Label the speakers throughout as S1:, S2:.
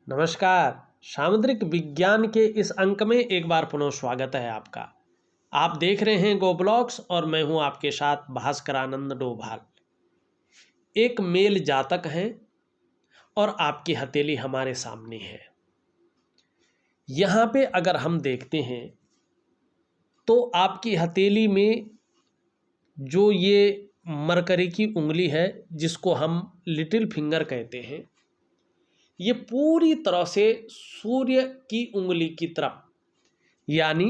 S1: नमस्कार। सामुद्रिक विज्ञान के इस अंक में एक बार पुनः स्वागत है आपका। आप देख रहे हैं गो ब्लॉग्स और मैं हूं आपके साथ भास्कर आनंद डोभाल। एक मेल जातक हैं और आपकी हथेली हमारे सामने है। यहाँ पे अगर हम देखते हैं तो आपकी हथेली में जो ये मरकरी की उंगली है, जिसको हम लिटिल फिंगर कहते हैं, ये पूरी तरह से सूर्य की उंगली की तरफ यानी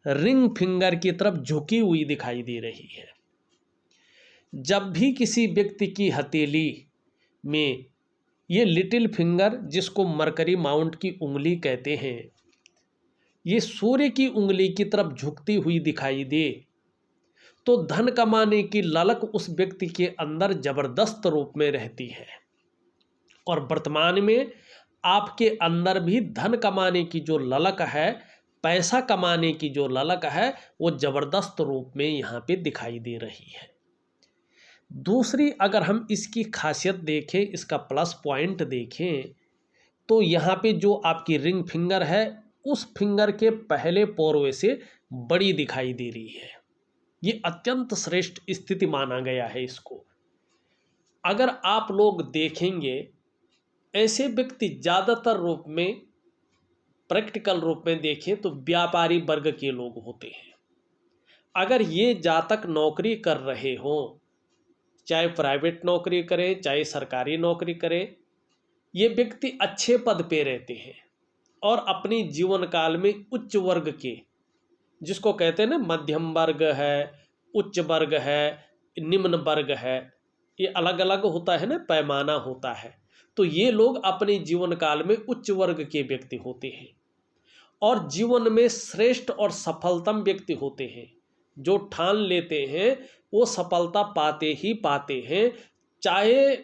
S1: रिंग फिंगर की तरफ झुकी हुई दिखाई दे रही है। जब भी किसी व्यक्ति की हथेली में ये लिटिल फिंगर, जिसको मरकरी माउंट की उंगली कहते हैं, ये सूर्य की उंगली की तरफ झुकती हुई दिखाई दे तो धन कमाने की ललक उस व्यक्ति के अंदर जबरदस्त रूप में रहती है। और वर्तमान में आपके अंदर भी धन कमाने की जो ललक है, पैसा कमाने की जो ललक है, वो जबरदस्त रूप में यहाँ पे दिखाई दे रही है। दूसरी, अगर हम इसकी खासियत देखें, इसका प्लस पॉइंट देखें, तो यहाँ पे जो आपकी रिंग फिंगर है, उस फिंगर के पहले पोरवे से बड़ी दिखाई दे रही है। ये अत्यंत श्रेष्ठ स्थिति माना गया है इसको। अगर आप लोग देखेंगे, ऐसे व्यक्ति ज़्यादातर रूप में, प्रैक्टिकल रूप में देखें तो व्यापारी वर्ग के लोग होते हैं। अगर ये जातक नौकरी कर रहे हों, चाहे प्राइवेट नौकरी करें चाहे सरकारी नौकरी करें, ये व्यक्ति अच्छे पद पे रहते हैं और अपनी जीवन काल में उच्च वर्ग के, जिसको कहते हैं ना, मध्यम वर्ग है, उच्च वर्ग है, निम्न वर्ग है, ये अलग अलग होता है ना, पैमाना होता है। तो ये लोग अपने जीवन काल में उच्च वर्ग के व्यक्ति होते हैं और जीवन में श्रेष्ठ और सफलतम व्यक्ति होते हैं। जो ठान लेते हैं वो सफलता पाते ही पाते हैं, चाहे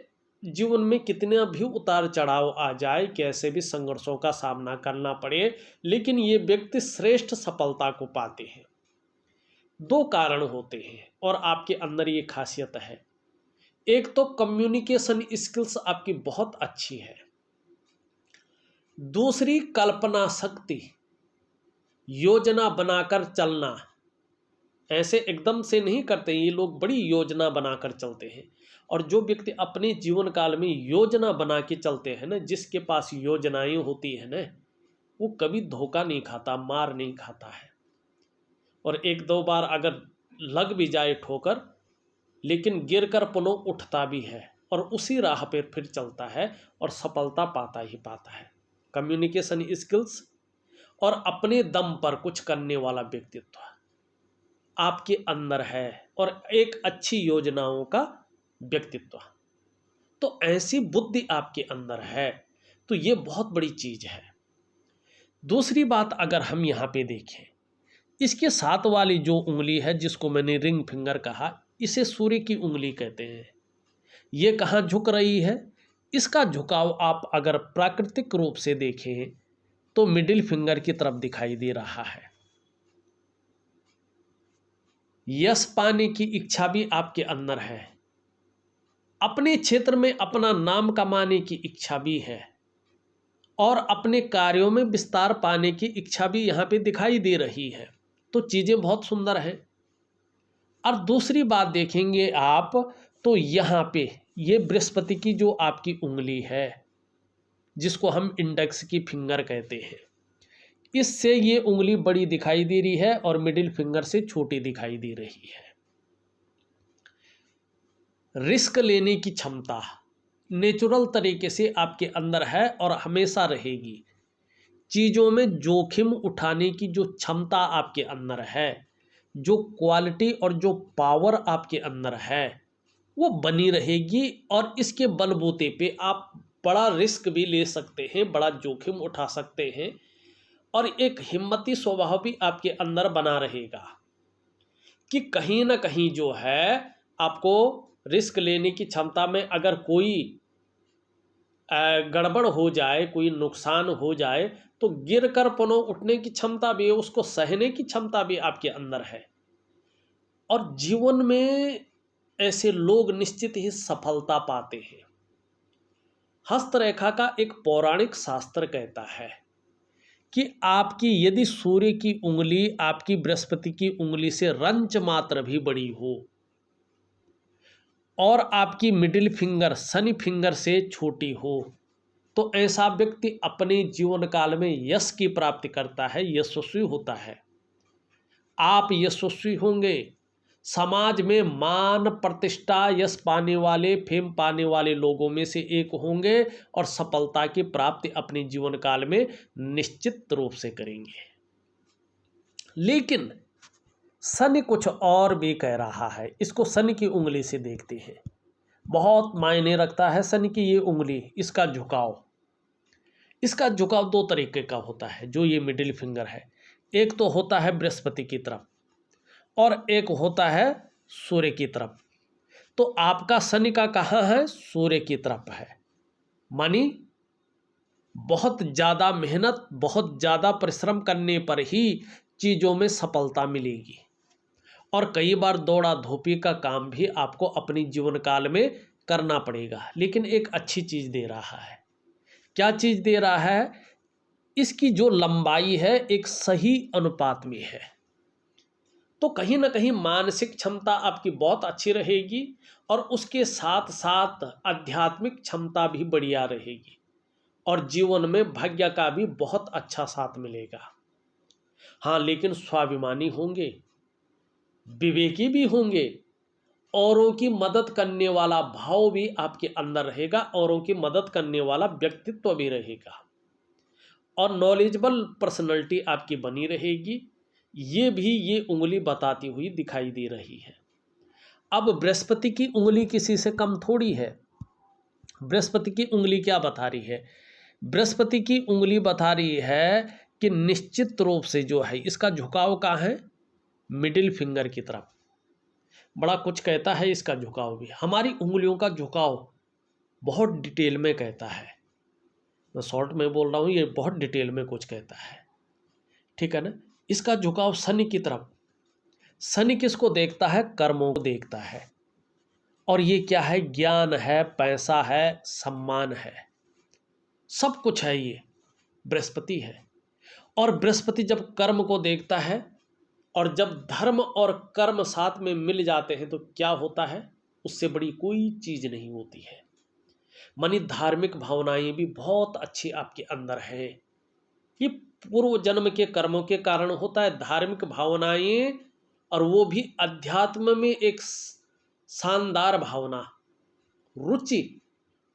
S1: जीवन में कितना भी उतार चढ़ाव आ जाए, कैसे भी संघर्षों का सामना करना पड़े, लेकिन ये व्यक्ति श्रेष्ठ सफलता को पाते हैं। दो कारण होते हैं और आपके अंदर ये खासियत है। एक तो कम्युनिकेशन स्किल्स आपकी बहुत अच्छी है। दूसरी, कल्पना शक्ति, योजना बनाकर चलना। ऐसे एकदम से नहीं करते, ये लोग बड़ी योजना बनाकर चलते हैं। और जो व्यक्ति अपने जीवन काल में योजना बना के चलते हैं ना, जिसके पास योजनाएं होती है ना, वो कभी धोखा नहीं खाता, मार नहीं खाता है। और एक दो बार अगर लग भी जाए ठोकर, लेकिन गिरकर पुनः उठता भी है और उसी राह पर फिर चलता है और सफलता पाता ही पाता है। कम्युनिकेशन स्किल्स और अपने दम पर कुछ करने वाला व्यक्तित्व आपके अंदर है और एक अच्छी योजनाओं का व्यक्तित्व, तो ऐसी बुद्धि आपके अंदर है, तो ये बहुत बड़ी चीज है। दूसरी बात, अगर हम यहाँ पे देखें, इसके साथ वाली जो उंगली है, जिसको मैंने रिंग फिंगर कहा, इसे सूर्य की उंगली कहते हैं। ये कहाँ झुक रही है? इसका झुकाव आप अगर प्राकृतिक रूप से देखें तो मिडिल फिंगर की तरफ दिखाई दे रहा है। यश पाने की इच्छा भी आपके अंदर है, अपने क्षेत्र में अपना नाम कमाने की इच्छा भी है और अपने कार्यों में विस्तार पाने की इच्छा भी यहाँ पे दिखाई दे रही है। तो चीज़ें बहुत सुंदर हैं। और दूसरी बात देखेंगे आप, तो यहाँ पे ये बृहस्पति की जो आपकी उंगली है, जिसको हम इंडेक्स की फिंगर कहते हैं, इससे ये उंगली बड़ी दिखाई दे रही है और मिडिल फिंगर से छोटी दिखाई दे रही है। रिस्क लेने की क्षमता नेचुरल तरीके से आपके अंदर है और हमेशा रहेगी। चीज़ों में जोखिम उठाने की जो क्षमता आपके अंदर है, जो क्वालिटी और जो पावर आपके अंदर है, वो बनी रहेगी और इसके बलबूते पे आप बड़ा रिस्क भी ले सकते हैं, बड़ा जोखिम उठा सकते हैं और एक हिम्मती स्वभाव भी आपके अंदर बना रहेगा कि कहीं ना कहीं जो है, आपको रिस्क लेने की क्षमता में अगर कोई गड़बड़ हो जाए, कोई नुकसान हो जाए, तो गिर कर पुनः उठने की क्षमता भी है, उसको सहने की क्षमता भी आपके अंदर है। और जीवन में ऐसे लोग निश्चित ही सफलता पाते हैं। हस्तरेखा का एक पौराणिक शास्त्र कहता है कि आपकी यदि सूर्य की उंगली आपकी बृहस्पति की उंगली से रंच मात्र भी बड़ी हो और आपकी मिडिल फिंगर शनि फिंगर से छोटी हो, तो ऐसा व्यक्ति अपने जीवन काल में यश की प्राप्ति करता है, यशस्वी होता है। आप यशस्वी होंगे, समाज में मान प्रतिष्ठा यश पाने वाले फेम पाने वाले लोगों में से एक होंगे और सफलता की प्राप्ति अपने जीवन काल में निश्चित रूप से करेंगे। लेकिन शनि कुछ और भी कह रहा है। इसको शनि की उंगली से देखते हैं। बहुत मायने रखता है शनि की ये उंगली, इसका झुकाव। इसका झुकाव दो तरीके का होता है। जो ये मिडिल फिंगर है, एक तो होता है बृहस्पति की तरफ और एक होता है सूर्य की तरफ। तो आपका शनि का कहाँ है? सूर्य की तरफ है। मानी बहुत ज़्यादा मेहनत, बहुत ज़्यादा परिश्रम करने पर ही चीज़ों में सफलता मिलेगी और कई बार दौड़ा धोपी का काम भी आपको अपने जीवन काल में करना पड़ेगा। लेकिन एक अच्छी चीज़ दे रहा है। क्या चीज़ दे रहा है? इसकी जो लंबाई है एक सही अनुपात में है। तो कहीं ना कहीं मानसिक क्षमता आपकी बहुत अच्छी रहेगी और उसके साथ साथ आध्यात्मिक क्षमता भी बढ़िया रहेगी और जीवन में भाग्य का भी बहुत अच्छा साथ मिलेगा। हाँ, लेकिन स्वाभिमानी होंगे, विवेकी भी होंगे, औरों की मदद करने वाला भाव भी आपके अंदर रहेगा, औरों की मदद करने वाला व्यक्तित्व भी रहेगा और नॉलेजेबल पर्सनैलिटी आपकी बनी रहेगी। ये भी ये उंगली बताती हुई दिखाई दे रही है। अब बृहस्पति की उंगली किसी से कम थोड़ी है। बृहस्पति की उंगली क्या बता रही है? बृहस्पति की उंगली बता रही है कि निश्चित रूप से जो है इसका झुकाव कहाँ है? मिडिल फिंगर की तरफ। बड़ा कुछ कहता है इसका झुकाव भी। हमारी उंगलियों का झुकाव बहुत डिटेल में कहता है। मैं शॉर्ट में बोल रहा हूँ, ये बहुत डिटेल में कुछ कहता है, ठीक है ना। इसका झुकाव शनि की तरफ। शनि किसको देखता है? कर्मों को देखता है। और ये क्या है? ज्ञान है, पैसा है, सम्मान है, सब कुछ है। ये बृहस्पति है। और बृहस्पति जब कर्म को देखता है और जब धर्म और कर्म साथ में मिल जाते हैं तो क्या होता है? उससे बड़ी कोई चीज नहीं होती है। मानी धार्मिक भावनाएं भी बहुत अच्छी आपके अंदर है। ये पूर्व जन्म के कर्मों के कारण होता है। धार्मिक भावनाएं और वो भी अध्यात्म में एक शानदार भावना, रुचि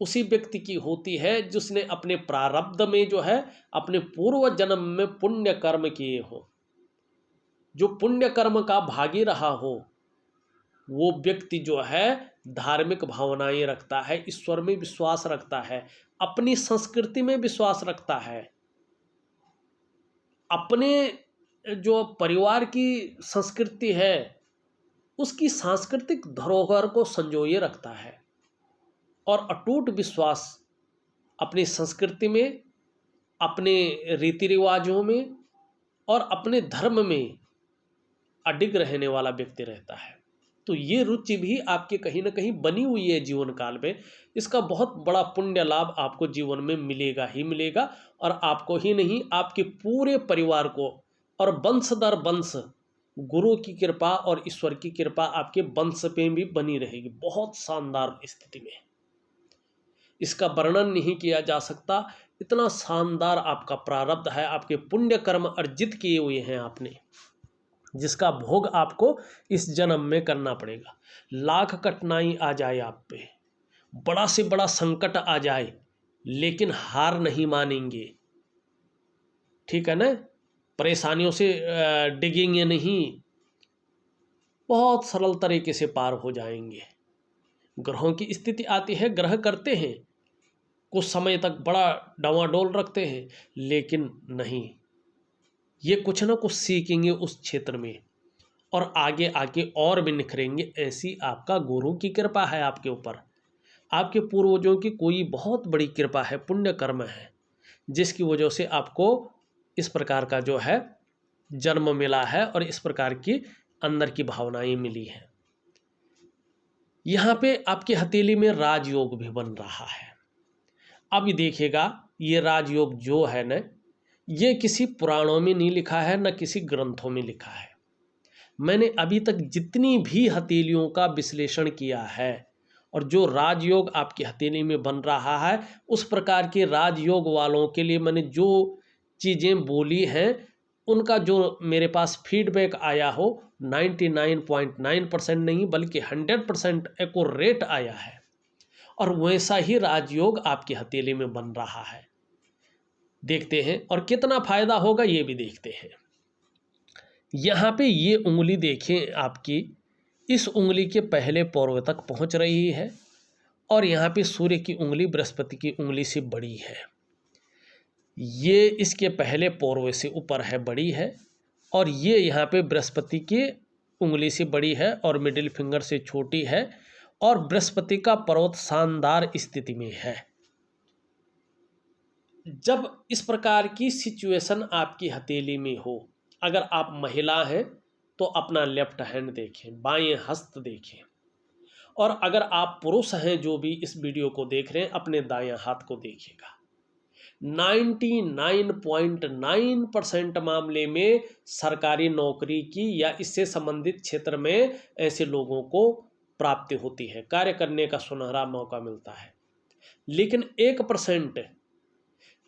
S1: उसी व्यक्ति की होती है जिसने अपने प्रारब्ध में जो है अपने पूर्व जन्म में पुण्य कर्म किए हो, जो पुण्य कर्म का भागी रहा हो। वो व्यक्ति जो है धार्मिक भावनाएं रखता है, ईश्वर में विश्वास रखता है, अपनी संस्कृति में विश्वास रखता है, अपने जो परिवार की संस्कृति है उसकी सांस्कृतिक धरोहर को संजोए रखता है और अटूट विश्वास अपनी संस्कृति में, अपने रीति रिवाजों में और अपने धर्म में अडिग रहने वाला व्यक्ति रहता है। तो ये रुचि भी आपके कहीं ना कहीं बनी हुई है जीवन काल में। इसका बहुत बड़ा पुण्य लाभ आपको जीवन में मिलेगा ही मिलेगा और आपको ही नहीं, आपके पूरे परिवार को और वंश दर वंश गुरु की कृपा और ईश्वर की कृपा आपके वंश पे भी बनी रहेगी। बहुत शानदार स्थिति में, इसका वर्णन नहीं किया जा सकता। इतना शानदार आपका प्रारब्ध है, आपके पुण्य कर्म अर्जित किए हुए हैं आपने, जिसका भोग आपको इस जन्म में करना पड़ेगा। लाख कठिनाई आ जाए आप पे, बड़ा से बड़ा संकट आ जाए, लेकिन हार नहीं मानेंगे, ठीक है ना। परेशानियों से डिगेंगे नहीं, बहुत सरल तरीके से पार हो जाएंगे। ग्रहों की स्थिति आती है, ग्रह करते हैं, कुछ समय तक बड़ा डावाडोल रखते हैं, लेकिन नहीं, ये कुछ ना कुछ सीखेंगे उस क्षेत्र में और आगे आगे और भी निखरेंगे। ऐसी आपका गुरु की कृपा है आपके ऊपर, आपके पूर्वजों की कोई बहुत बड़ी कृपा है, पुण्य कर्म है, जिसकी वजह से आपको इस प्रकार का जो है जन्म मिला है और इस प्रकार की अंदर की भावनाएं मिली हैं। यहाँ पे आपकी हथेली में राजयोग भी बन रहा है। अब देखिएगा ये राजयोग जो है न, ये किसी पुराणों में नहीं लिखा है, न किसी ग्रंथों में लिखा है। मैंने अभी तक जितनी भी हथेलियों का विश्लेषण किया है और जो राजयोग आपकी हथेली में बन रहा है, उस प्रकार के राजयोग वालों के लिए मैंने जो चीज़ें बोली हैं, उनका जो मेरे पास फीडबैक आया हो 99.9% नहीं बल्कि 100% एक्यूरेट आया है, और वैसा ही राजयोग आपकी हथेली में बन रहा है। देखते हैं और कितना फायदा होगा ये भी देखते हैं। यहाँ पे ये उंगली देखें, आपकी इस उंगली के पहले पौरवे तक पहुँच रही है, और यहाँ पे सूर्य की उंगली बृहस्पति की उंगली से बड़ी है। ये इसके पहले पौरवे से ऊपर है, बड़ी है, और ये यहाँ पे बृहस्पति की उंगली से बड़ी है और मिडिल फिंगर से छोटी है, और बृहस्पति का पर्वत शानदार स्थिति में है। जब इस प्रकार की सिचुएशन आपकी हथेली में हो, अगर आप महिला हैं तो अपना लेफ्ट हैंड देखें, बाएं हस्त देखें, और अगर आप पुरुष हैं जो भी इस वीडियो को देख रहे हैं, अपने दायां हाथ को देखिएगा। 99.9% मामले में सरकारी नौकरी की या इससे संबंधित क्षेत्र में ऐसे लोगों को प्राप्ति होती है, कार्य करने का सुनहरा मौका मिलता है। लेकिन 1%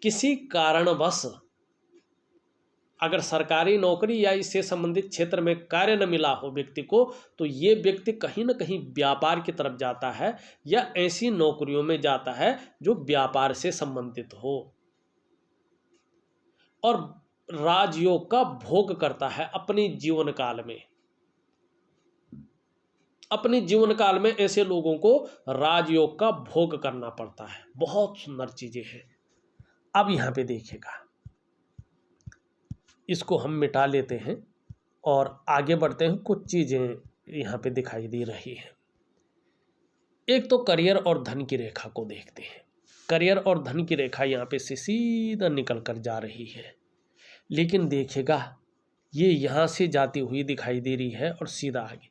S1: किसी कारणवश अगर सरकारी नौकरी या इससे संबंधित क्षेत्र में कार्य न मिला हो व्यक्ति को, तो ये व्यक्ति कहीं ना कहीं व्यापार की तरफ जाता है या ऐसी नौकरियों में जाता है जो व्यापार से संबंधित हो, और राजयोग का भोग करता है अपनी जीवन काल में। अपने जीवन काल में ऐसे लोगों को राजयोग का भोग करना पड़ता है। बहुत सुंदर चीजें हैं। अब यहाँ पे देखिएगा, इसको हम मिटा लेते हैं और आगे बढ़ते हैं। कुछ चीज़ें यहाँ पे दिखाई दे रही हैं। एक तो करियर और धन की रेखा को देखते हैं। करियर और धन की रेखा यहाँ पे से सीधा निकल कर जा रही है, लेकिन देखिएगा ये यहाँ से जाती हुई दिखाई दे रही है और सीधा आगे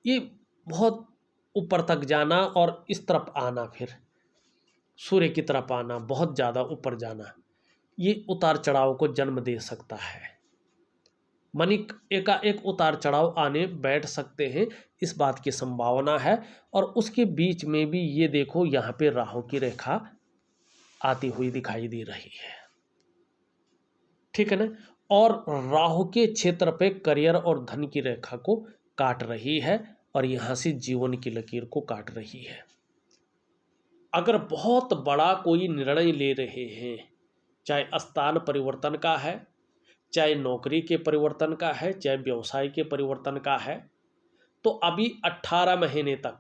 S1: ये बहुत ऊपर तक जाना और इस तरफ आना, फिर सूर्य की तरफ आना, बहुत ज़्यादा ऊपर जाना, ये उतार चढ़ाव को जन्म दे सकता है। मनिक एकाएक उतार चढ़ाव आने बैठ सकते हैं, इस बात की संभावना है। और उसके बीच में भी ये देखो यहाँ पे राहु की रेखा आती हुई दिखाई दे रही है, ठीक है ना। और राहु के क्षेत्र पे करियर और धन की रेखा को काट रही है और यहाँ से जीवन की लकीर को काट रही है। अगर बहुत बड़ा कोई निर्णय ले रहे हैं, चाहे स्थान परिवर्तन का है, चाहे नौकरी के परिवर्तन का है, चाहे व्यवसाय के परिवर्तन का है, तो अभी 18 महीने तक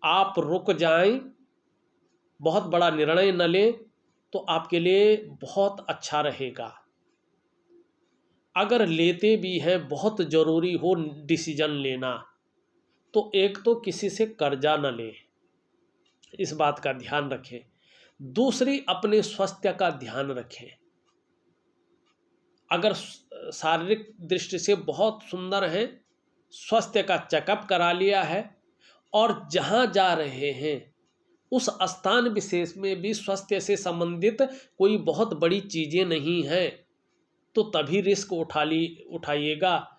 S1: आप रुक जाएं, बहुत बड़ा निर्णय न लें तो आपके लिए बहुत अच्छा रहेगा। अगर लेते भी हैं, बहुत ज़रूरी हो डिसीजन लेना, तो एक तो किसी से कर्जा न लें, इस बात का ध्यान रखें। दूसरी, अपने स्वास्थ्य का ध्यान रखें। अगर शारीरिक दृष्टि से बहुत सुंदर हैं, स्वास्थ्य का चेकअप करा लिया है और जहाँ जा रहे हैं उस स्थान विशेष में भी स्वास्थ्य से संबंधित कोई बहुत बड़ी चीज़ें नहीं हैं, तो तभी रिस्क उठाइएगा।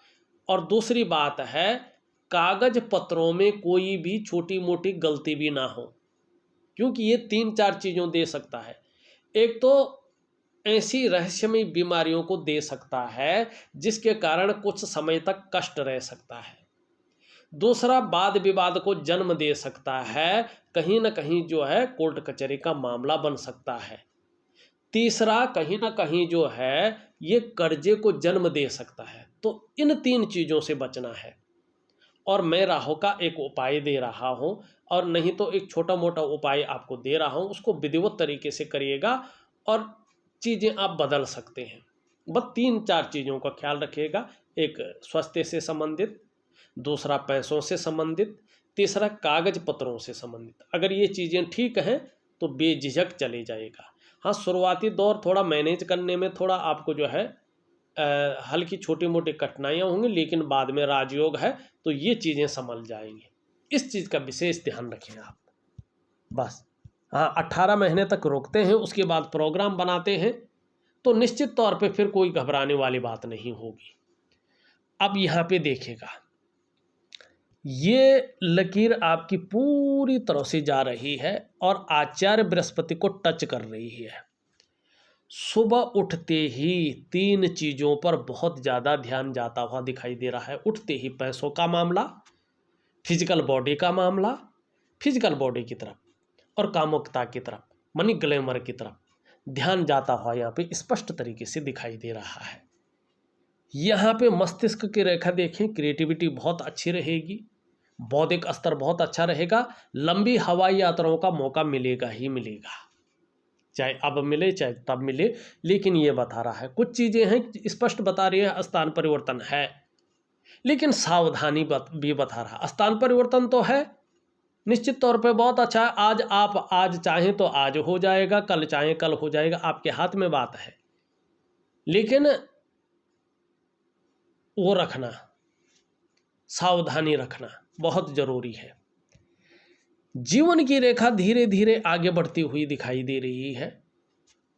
S1: और दूसरी बात है, कागज पत्रों में कोई भी छोटी मोटी गलती भी ना हो, क्योंकि ये 3-4 चीज़ों दे सकता है। एक तो ऐसी रहस्यमय बीमारियों को दे सकता है जिसके कारण कुछ समय तक कष्ट रह सकता है। दूसरा, वाद विवाद को जन्म दे सकता है, कहीं ना कहीं जो है कोर्ट कचहरी का मामला बन सकता है। तीसरा, कहीं ना कहीं जो है ये कर्जे को जन्म दे सकता है। तो इन 3 चीज़ों से बचना है। और मैं राहु का एक उपाय दे रहा हूँ, और नहीं तो एक छोटा मोटा उपाय आपको दे रहा हूँ, उसको विधिवत तरीके से करिएगा और चीज़ें आप बदल सकते हैं। बस 3-4 चीज़ों का ख्याल रखिएगा। एक स्वास्थ्य से संबंधित, दूसरा पैसों से संबंधित, तीसरा कागज पत्रों से संबंधित। अगर ये चीज़ें ठीक हैं तो बेझिझक चले जाएगा। हाँ, शुरुआती दौर थोड़ा मैनेज करने में थोड़ा आपको जो है हल्की छोटी मोटी कठिनाइयाँ होंगी, लेकिन बाद में राजयोग है तो ये चीज़ें संभल जाएंगी। इस चीज़ का विशेष ध्यान रखें आप। बस। हाँ, 18 महीने तक रोकते हैं, उसके बाद प्रोग्राम बनाते हैं, तो निश्चित तौर पे फिर कोई घबराने वाली बात नहीं होगी। अब यहाँ पे देखिएगा, ये लकीर आपकी पूरी तरह से जा रही है और आचार्य बृहस्पति को टच कर रही है। सुबह उठते ही 3 चीज़ों पर बहुत ज़्यादा ध्यान जाता हुआ दिखाई दे रहा है। उठते ही पैसों का मामला, फिजिकल बॉडी का मामला, फिजिकल बॉडी की तरफ और कामुकता की तरफ, मनी ग्लैमर की तरफ ध्यान जाता हुआ यहाँ पे स्पष्ट तरीके से दिखाई दे रहा है। यहाँ पे मस्तिष्क की रेखा देखें, क्रिएटिविटी बहुत अच्छी रहेगी, बौद्धिक स्तर बहुत अच्छा रहेगा, लंबी हवाई यात्राओं का मौका मिलेगा ही मिलेगा, चाहे अब मिले चाहे तब मिले। लेकिन ये बता रहा है, कुछ चीज़ें हैं स्पष्ट बता रही है, स्थान परिवर्तन है, लेकिन सावधानी भी बता रहा। स्थान परिवर्तन तो है, निश्चित तौर पे बहुत अच्छा है। आज चाहें तो आज हो जाएगा, कल चाहें कल हो जाएगा, आपके हाथ में बात है। लेकिन वो रखना, सावधानी रखना बहुत जरूरी है। जीवन की रेखा धीरे धीरे आगे बढ़ती हुई दिखाई दे रही है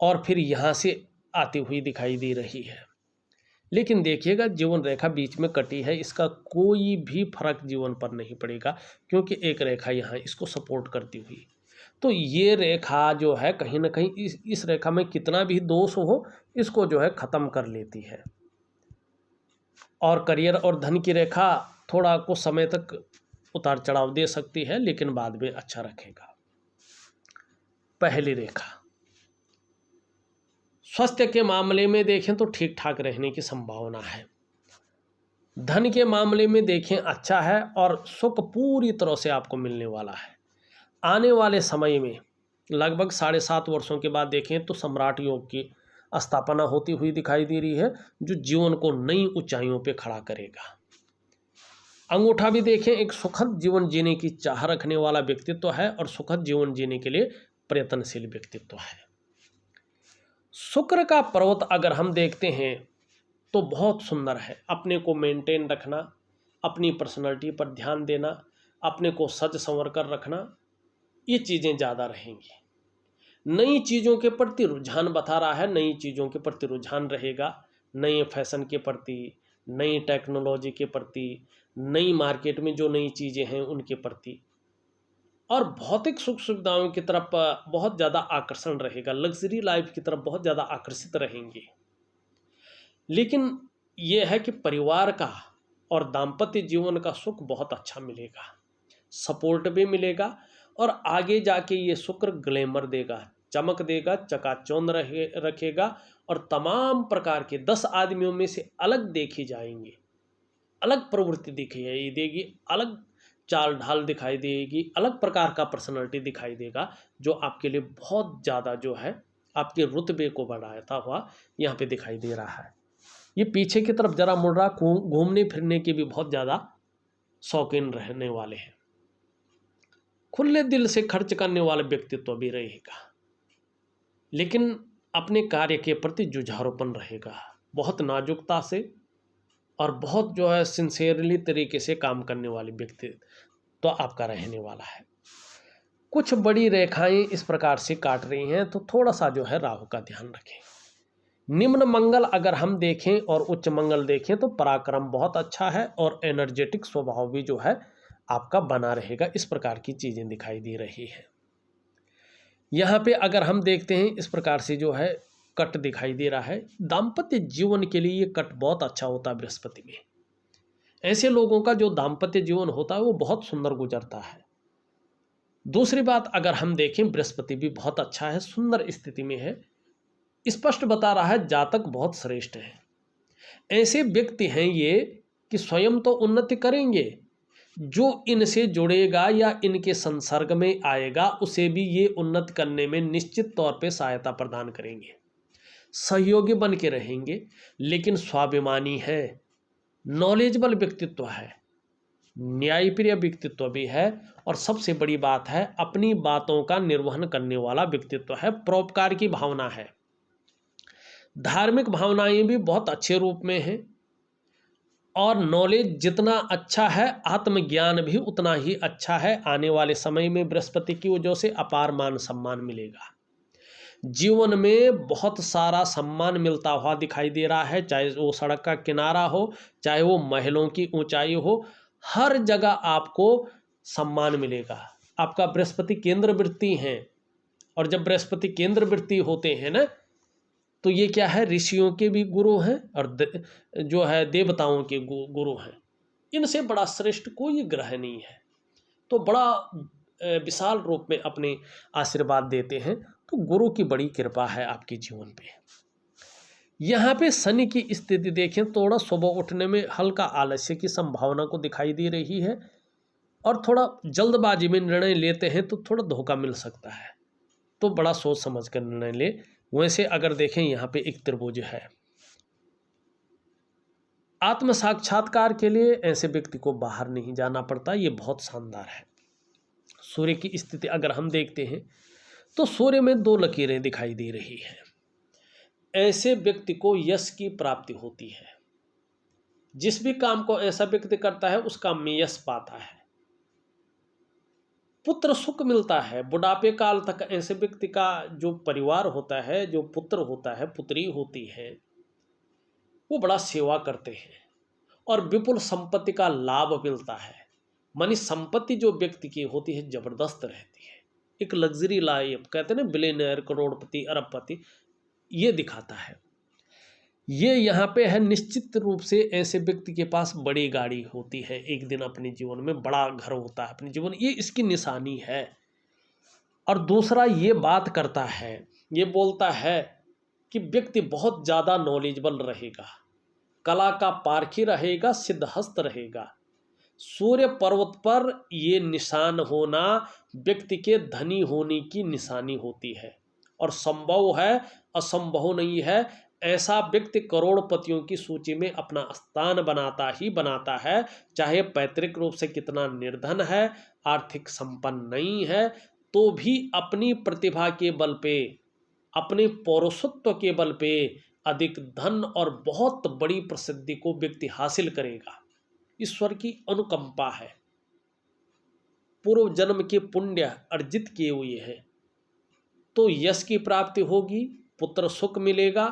S1: और फिर यहाँ से आती हुई दिखाई दे रही है। लेकिन देखिएगा, जीवन रेखा बीच में कटी है, इसका कोई भी फर्क जीवन पर नहीं पड़ेगा, क्योंकि एक रेखा यहाँ इसको सपोर्ट करती हुई। तो ये रेखा जो है कहीं ना कहीं इस रेखा में कितना भी दोष हो, इसको जो है ख़त्म कर लेती है। और करियर और धन की रेखा थोड़ा कुछ समय तक उतार चढ़ाव दे सकती है, लेकिन बाद में अच्छा रखेगा। पहली रेखा, स्वास्थ्य के मामले में देखें तो ठीक ठाक रहने की संभावना है। धन के मामले में देखें अच्छा है और सुख पूरी तरह से आपको मिलने वाला है। आने वाले समय में लगभग 7.5 वर्षों के बाद देखें तो सम्राट योग की स्थापना होती हुई दिखाई दे रही है, जो जीवन को नई ऊंचाइयों पे खड़ा करेगा। अंगूठा भी देखें, एक सुखद जीवन जीने की चाह रखने वाला व्यक्तित्व है और सुखद जीवन जीने के लिए प्रयत्नशील व्यक्तित्व है। शुक्र का पर्वत अगर हम देखते हैं तो बहुत सुंदर है। अपने को मेंटेन रखना, अपनी पर्सनालिटी पर ध्यान देना, अपने को सज संवर कर रखना, ये चीज़ें ज़्यादा रहेंगी। नई चीज़ों के प्रति रुझान बता रहा है, नई चीज़ों के प्रति रुझान रहेगा, नए फैशन के प्रति, नई टेक्नोलॉजी के प्रति, नई मार्केट में जो नई चीज़ें हैं उनके प्रति, और भौतिक सुख सुविधाओं की तरफ बहुत ज़्यादा आकर्षण रहेगा, लग्जरी लाइफ की तरफ बहुत ज़्यादा आकर्षित रहेंगे। लेकिन यह है कि परिवार का और दाम्पत्य जीवन का सुख बहुत अच्छा मिलेगा, सपोर्ट भी मिलेगा, और आगे जाके ये शुक्र ग्लैमर देगा, चमक देगा, चकाचौंध रखेगा, और तमाम प्रकार के 10 आदमियों में से अलग देखे जाएंगे, अलग प्रवृत्ति दिखाई देगी, अलग चाल ढाल दिखाई देगी, अलग प्रकार का पर्सनालिटी दिखाई देगा, जो आपके लिए बहुत ज़्यादा जो है आपके रुतबे को बढ़ाता हुआ यहाँ पे दिखाई दे रहा है। ये पीछे की तरफ जरा मुड़ रहा, घूमने फिरने के भी बहुत ज़्यादा शौकीन रहने वाले हैं, खुले दिल से खर्च करने वाला व्यक्तित्व भी रहेगा, लेकिन अपने कार्य के प्रति जुझारूपन रहेगा, बहुत नाजुकता से और बहुत जो है सिंसियरली तरीके से काम करने वाले व्यक्ति तो आपका रहने वाला है। कुछ बड़ी रेखाएं इस प्रकार से काट रही हैं, तो थोड़ा सा जो है राहु का ध्यान रखें। निम्न मंगल अगर हम देखें और उच्च मंगल देखें तो पराक्रम बहुत अच्छा है और एनर्जेटिक स्वभाव भी जो है आपका बना रहेगा, इस प्रकार की चीज़ें दिखाई दे रही हैं। यहाँ पे अगर हम देखते हैं इस प्रकार से जो है कट दिखाई दे रहा है, दाम्पत्य जीवन के लिए ये कट बहुत अच्छा होता है बृहस्पति में। ऐसे लोगों का जो दाम्पत्य जीवन होता है वो बहुत सुंदर गुजरता है। दूसरी बात अगर हम देखें, बृहस्पति भी बहुत अच्छा है, सुंदर स्थिति में है, स्पष्ट बता रहा है जातक बहुत श्रेष्ठ है। ऐसे व्यक्ति हैं ये कि स्वयं तो उन्नति करेंगे, जो इनसे जुड़ेगा या इनके संसर्ग में आएगा उसे भी ये उन्नत करने में निश्चित तौर पे सहायता प्रदान करेंगे, सहयोगी बन के रहेंगे, लेकिन स्वाभिमानी है, नॉलेजेबल व्यक्तित्व है, न्यायप्रिय व्यक्तित्व भी है, और सबसे बड़ी बात है अपनी बातों का निर्वहन करने वाला व्यक्तित्व है, परोपकार की भावना है, धार्मिक भावनाएं भी बहुत अच्छे रूप में हैं, और नॉलेज जितना अच्छा है आत्मज्ञान भी उतना ही अच्छा है। आने वाले समय में बृहस्पति की वजह से अपार मान सम्मान मिलेगा। जीवन में बहुत सारा सम्मान मिलता हुआ दिखाई दे रहा है, चाहे वो सड़क का किनारा हो, चाहे वो महलों की ऊंचाई हो, हर जगह आपको सम्मान मिलेगा। आपका बृहस्पति केंद्र वृत्ति है, और जब बृहस्पति केंद्र वृत्ति होते हैं ना, तो ये क्या है, ऋषियों के भी गुरु हैं और जो है देवताओं के गुरु हैं। इनसे बड़ा श्रेष्ठ कोई ग्रह नहीं है। तो बड़ा विशाल रूप में अपने आशीर्वाद देते हैं। तो गुरु की बड़ी कृपा है आपके जीवन पे। यहाँ पे शनि की स्थिति देखें, थोड़ा सुबह उठने में हल्का आलस्य की संभावना को दिखाई दे रही है, और थोड़ा जल्दबाजी में निर्णय लेते हैं तो थोड़ा धोखा मिल सकता है। तो बड़ा सोच समझ कर निर्णय ले। वैसे अगर देखें यहाँ पे एक त्रिभुज है, आत्म साक्षात्कार के लिए ऐसे व्यक्ति को बाहर नहीं जाना पड़ता, ये बहुत शानदार है। सूर्य की स्थिति अगर हम देखते हैं तो सूर्य में 2 लकीरें दिखाई दे रही हैं। ऐसे व्यक्ति को यश की प्राप्ति होती है। जिस भी काम को ऐसा व्यक्ति करता है उस काम में यश पाता है। पुत्र सुख मिलता है। बुढ़ापे काल तक ऐसे व्यक्ति का जो परिवार होता है, जो पुत्र होता है, पुत्री होती है, वो बड़ा सेवा करते हैं और विपुल संपत्ति का लाभ मिलता है। मानी संपत्ति जो व्यक्ति की होती है जबरदस्त रहती है। एक लग्जरी लाइफ, कहते हैं ना बिलियनर, करोड़पति, अरबपति, ये दिखाता है। ये यहाँ पे है, निश्चित रूप से ऐसे व्यक्ति के पास बड़ी गाड़ी होती है, एक दिन अपने जीवन में बड़ा घर होता है अपने जीवन, ये इसकी निशानी है। और दूसरा ये बात करता है, ये बोलता है कि व्यक्ति बहुत ज़्यादा नॉलेजेबल रहेगा, कला का पारखी रहेगा, सिद्धहस्त रहेगा। सूर्य पर्वत पर ये निशान होना व्यक्ति के धनी होने की निशानी होती है, और संभव है, असंभव नहीं है। ऐसा व्यक्ति करोड़पतियों की सूची में अपना स्थान बनाता ही बनाता है, चाहे पैतृक रूप से कितना निर्धन है, आर्थिक संपन्न नहीं है, तो भी अपनी प्रतिभा के बल पे, अपने पौरुषत्व के बल पे अधिक धन और बहुत बड़ी प्रसिद्धि को व्यक्ति हासिल करेगा। ईश्वर की अनुकंपा है, पूर्व जन्म के पुण्य अर्जित किए हुए हैं। तो यश की प्राप्ति होगी, पुत्र सुख मिलेगा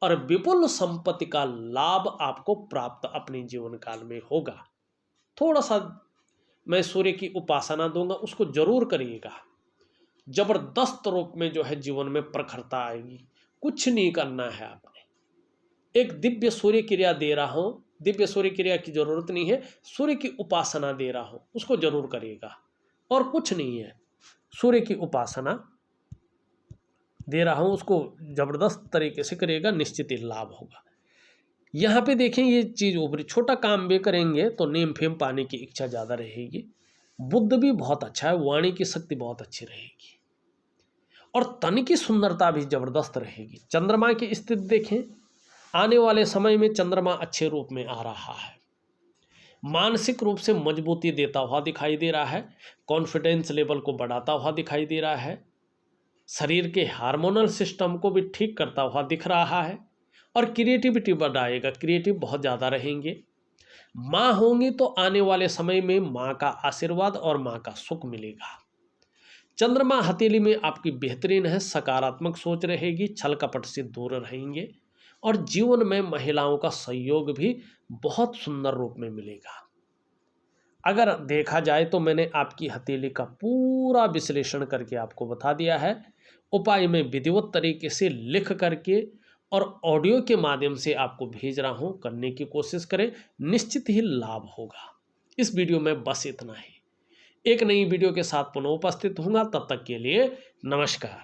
S1: और विपुल संपत्ति का लाभ आपको प्राप्त अपने जीवन काल में होगा। थोड़ा सा मैं सूर्य की उपासना दूंगा, उसको जरूर करिएगा। जबरदस्त रूप में जो है जीवन में प्रखरता आएगी। कुछ नहीं करना है आपने, एक दिव्य सूर्य क्रिया दे रहा हूं, दिव्य सूर्य क्रिया की जरूरत नहीं है, सूर्य की उपासना दे रहा हूं, उसको जरूर करिएगा। और कुछ नहीं है, सूर्य की उपासना दे रहा हूं, उसको जबरदस्त तरीके से करिएगा, निश्चित ही लाभ होगा। यहाँ पे देखें, ये चीज ऊपरी छोटा काम भी करेंगे तो नेम फेम पाने की इच्छा ज़्यादा रहेगी। बुद्ध भी बहुत अच्छा है, वाणी की शक्ति बहुत अच्छी रहेगी और तन की सुंदरता भी जबरदस्त रहेगी। चंद्रमा की स्थिति देखें, आने वाले समय में चंद्रमा अच्छे रूप में आ रहा है, मानसिक रूप से मजबूती देता हुआ दिखाई दे रहा है, कॉन्फिडेंस लेवल को बढ़ाता हुआ दिखाई दे रहा है, शरीर के हार्मोनल सिस्टम को भी ठीक करता हुआ दिख रहा है और क्रिएटिविटी बढ़ाएगा, क्रिएटिव बहुत ज़्यादा रहेंगे। माँ होंगी तो आने वाले समय में माँ का आशीर्वाद और माँ का सुख मिलेगा। चंद्रमा हथेली में आपकी बेहतरीन है, सकारात्मक सोच रहेगी, छल कपट से दूर रहेंगे और जीवन में महिलाओं का सहयोग भी बहुत सुंदर रूप में मिलेगा। अगर देखा जाए तो मैंने आपकी हथेली का पूरा विश्लेषण करके आपको बता दिया है। उपाय में विधिवत तरीके से लिख करके और ऑडियो के माध्यम से आपको भेज रहा हूं, करने की कोशिश करें, निश्चित ही लाभ होगा। इस वीडियो में बस इतना ही। एक नई वीडियो के साथ पुनः उपस्थित होऊंगा, तब तक के लिए नमस्कार।